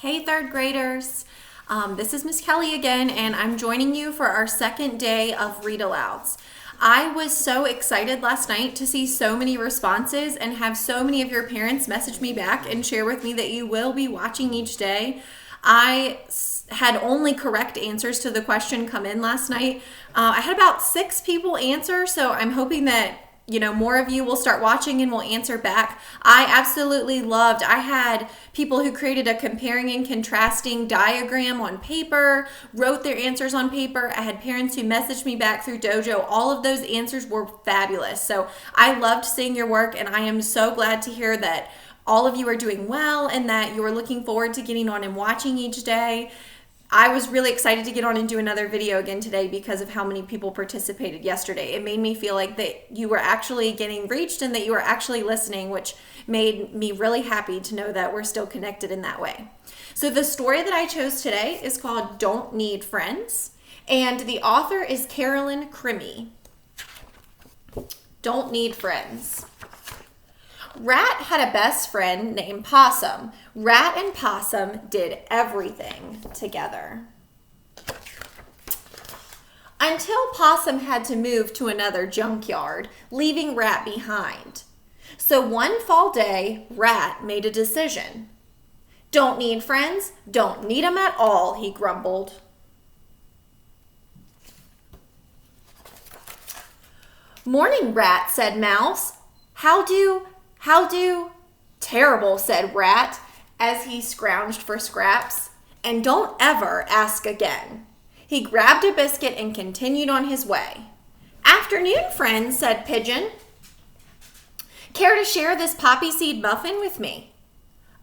Hey, third graders. This is Miss Kelly again, and I'm joining you for our second day of read alouds. I was so excited last night to see so many responses and have so many of your parents message me back and share with me that you will be watching each day. I had only correct answers to the question come in last night. I had about 6 people answer, so I'm hoping that more of you will start watching and will answer back. I absolutely loved. I had people who created a comparing and contrasting diagram on paper, wrote their answers on paper. I had parents who messaged me back through Dojo. All of those answers were fabulous. So I loved seeing your work, and I am so glad to hear that all of you are doing well and that you are looking forward to getting on and watching each day. I was really excited to get on and do another video again today because of how many people participated yesterday. It made me feel like that you were actually getting reached and that you were actually listening, which made me really happy to know that we're still connected in that way. So the story that I chose today is called Don't Need Friends, and the author is Carolyn Crimi. Don't Need Friends. Rat had a best friend named Possum. Rat and Possum did everything together. Until Possum had to move to another junkyard, leaving Rat behind. So one fall day, Rat made a decision. Don't need friends, don't need 'em at all, he grumbled. Morning, Rat, said Mouse. How do? Terrible, said Rat, as he scrounged for scraps. And don't ever ask again. He grabbed a biscuit and continued on his way. Afternoon, friends, said Pigeon. Care to share this poppy seed muffin with me?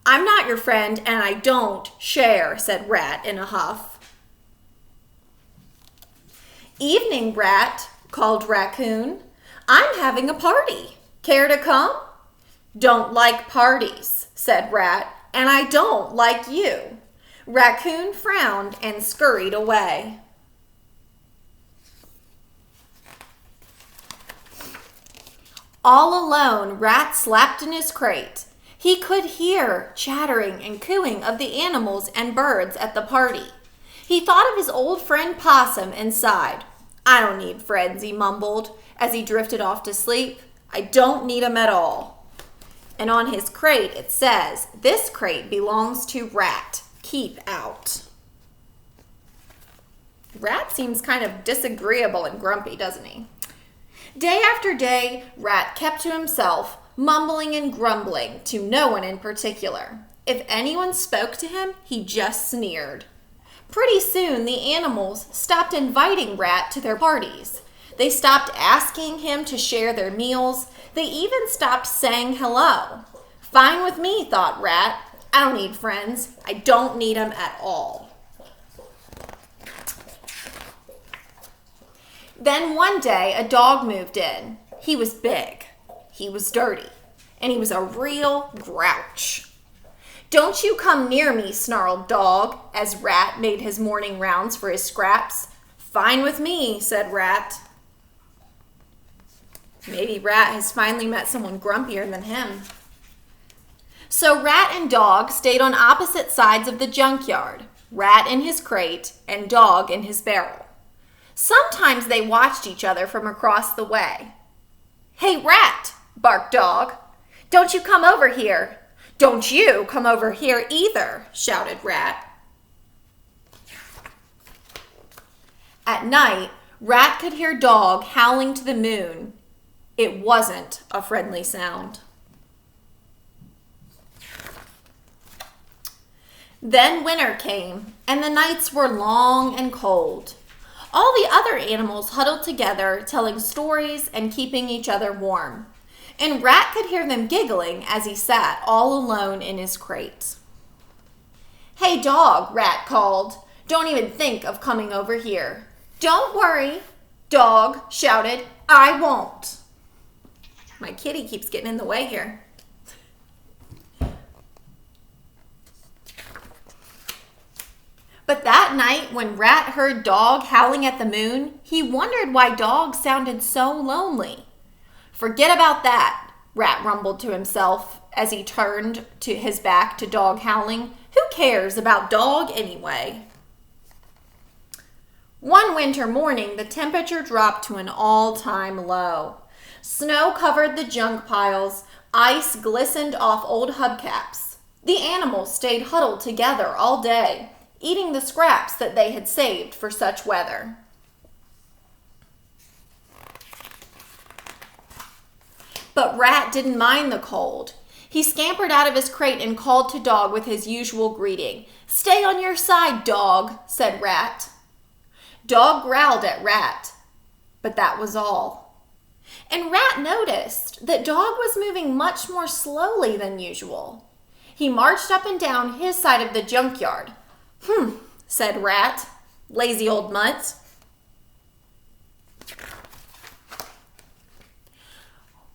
I'm not your friend, and I don't share, said Rat in a huff. Evening, Rat, called Raccoon. I'm having a party. Care to come? Don't like parties, said Rat, and I don't like you. Raccoon frowned and scurried away. All alone, Rat slept in his crate. He could hear chattering and cooing of the animals and birds at the party. He thought of his old friend Possum and sighed. I don't need friends, he mumbled as he drifted off to sleep. I don't need 'em at all. And on his crate it says, this crate belongs to Rat. Keep out. Rat seems kind of disagreeable and grumpy, doesn't he? Day after day, Rat kept to himself, mumbling and grumbling to no one in particular. If anyone spoke to him, he just sneered. Pretty soon, the animals stopped inviting Rat to their parties. They stopped asking him to share their meals. They even stopped saying hello. Fine with me, thought Rat. I don't need friends. I don't need 'em at all. Then one day, a dog moved in. He was big. He was dirty. And he was a real grouch. Don't you come near me, snarled Dog, as Rat made his morning rounds for his scraps. Fine with me, said Rat. Maybe Rat has finally met someone grumpier than him. So Rat and Dog stayed on opposite sides of the junkyard, Rat in his crate and Dog in his barrel. Sometimes they watched each other from across the way. Hey, Rat, barked Dog. Don't you come over here. Don't you come over here either, shouted Rat. At night, Rat could hear Dog howling to the moon. It wasn't a friendly sound. Then winter came, and the nights were long and cold. All the other animals huddled together, telling stories and keeping each other warm. And Rat could hear them giggling as he sat all alone in his crate. Hey, Dog, Rat called. Don't even think of coming over here. Don't worry, Dog shouted. I won't. My kitty keeps getting in the way here. But that night, when Rat heard Dog howling at the moon, he wondered why Dog sounded so lonely. Forget about that, Rat rumbled to himself as he turned to his back to Dog howling. Who cares about Dog anyway? One winter morning, the temperature dropped to an all-time low. Snow covered the junk piles. Ice glistened off old hubcaps. The animals stayed huddled together all day, eating the scraps that they had saved for such weather. But Rat didn't mind the cold. He scampered out of his crate and called to Dog with his usual greeting. "Stay on your side, Dog," said Rat. Dog growled at Rat, but that was all. And Rat noticed that Dog was moving much more slowly than usual. He marched up and down his side of the junkyard. Said Rat. "Lazy old mutt."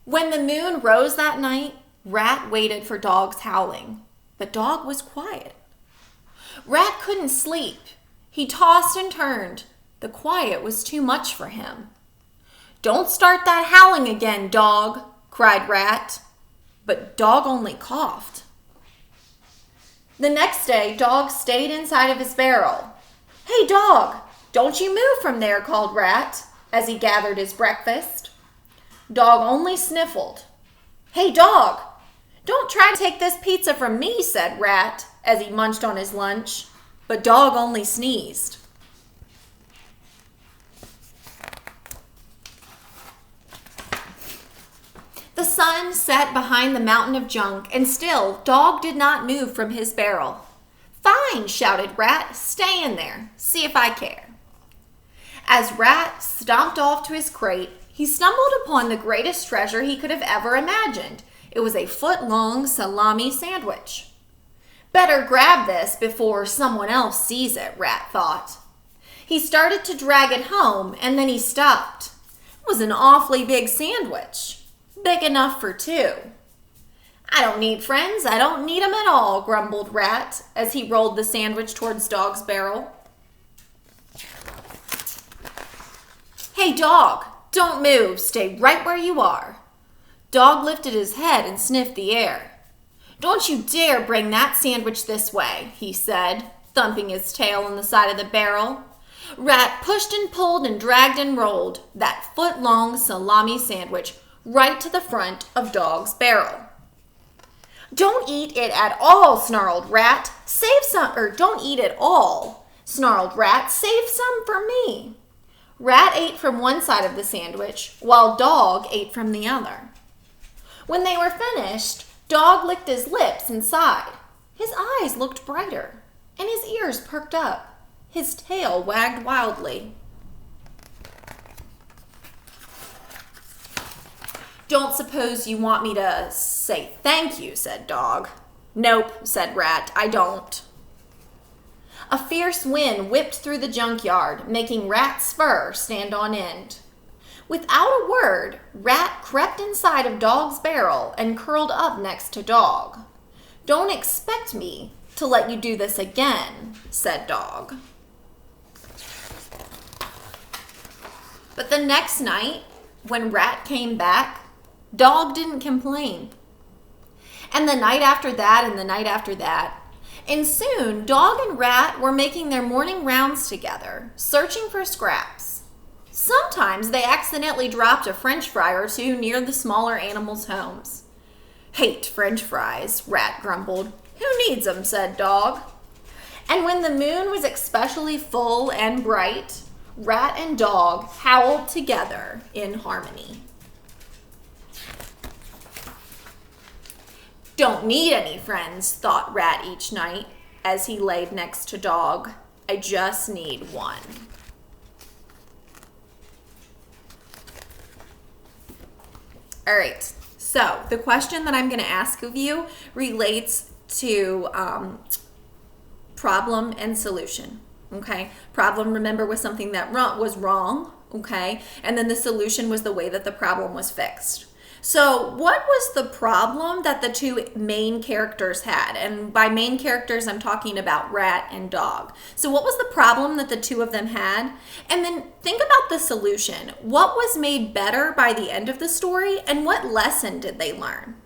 When the moon rose that night, Rat waited for Dog's howling, but Dog was quiet. Rat couldn't sleep. He tossed and turned. The quiet was too much for him. "Don't start that howling again, Dog," cried Rat. But Dog only coughed. The next day, Dog stayed inside of his barrel. "Hey, Dog, don't you move from there," called Rat as he gathered his breakfast. Dog only sniffled. "Hey, Dog, don't try to take this pizza from me," said Rat as he munched on his lunch. But Dog only sneezed. The sun set behind the mountain of junk, and still Dog did not move from his barrel. "Fine," shouted Rat. "Stay in there. See if I care." As Rat stomped off to his crate, he stumbled upon the greatest treasure he could have ever imagined. It was a foot-long salami sandwich. "Better grab this before someone else sees it," Rat thought. He started to drag it home, and then he stopped. It was an awfully big sandwich. Big enough for two. "I don't need friends. I don't need 'em at all," grumbled Rat as he rolled the sandwich towards Dog's barrel. "Hey, Dog, don't move. Stay right where you are." Dog lifted his head and sniffed the air. "Don't you dare bring that sandwich this way," he said, thumping his tail on the side of the barrel. Rat pushed and pulled and dragged and rolled that foot-long salami sandwich right to the front of Dog's barrel. "Don't eat it at all," snarled Rat. "Save some, or don't eat it all," snarled Rat. "Save some for me." Rat ate from one side of the sandwich, while Dog ate from the other. When they were finished, Dog licked his lips and sighed. His eyes looked brighter, and his ears perked up. His tail wagged wildly. "Don't suppose you want me to say thank you," said Dog. "Nope," said Rat, "I don't." A fierce wind whipped through the junkyard, making Rat's fur stand on end. Without a word, Rat crept inside of Dog's barrel and curled up next to Dog. "Don't expect me to let you do this again," said Dog. But the next night, when Rat came back, Dog didn't complain. And the night after that, and the night after that. And soon, Dog and Rat were making their morning rounds together, searching for scraps. Sometimes they accidentally dropped a French fry or two near the smaller animals' homes. "Hate French fries," Rat grumbled. "Who needs 'em?" said Dog. And when the moon was especially full and bright, Rat and Dog howled together in harmony. "Don't need any friends," thought Rat each night as he laid next to Dog. "I just need one." All right, so the question that I'm going to ask of you relates to problem and solution, okay? Problem, remember, was something that was wrong, okay? And then the solution was the way that the problem was fixed. So what was the problem that the two main characters had? And by main characters, I'm talking about Rat and Dog. So what was the problem that the two of them had? And then think about the solution. What was made better by the end of the story, and what lesson did they learn?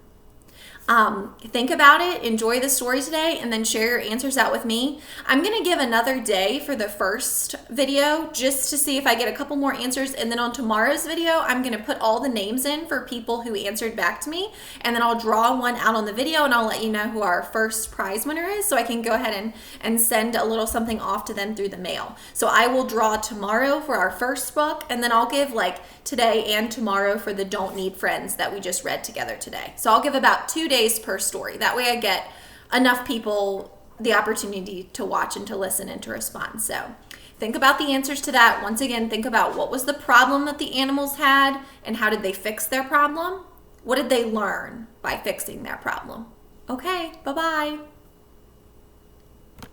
Think about it, enjoy the story today, and then share your answers out with me. I'm going to give another day for the first video just to see if I get a couple more answers. And then on tomorrow's video, I'm going to put all the names in for people who answered back to me. And then I'll draw one out on the video and I'll let you know who our first prize winner is, so I can go ahead and send a little something off to them through the mail. So I will draw tomorrow for our first book, and then I'll give like today and tomorrow for the Don't Need Friends that we just read together today. So I'll give about 2 days per story. That way I get enough people the opportunity to watch and to listen and to respond. So think about the answers to that. Once again, think about what was the problem that the animals had and how did they fix their problem? What did they learn by fixing their problem? Okay, bye-bye.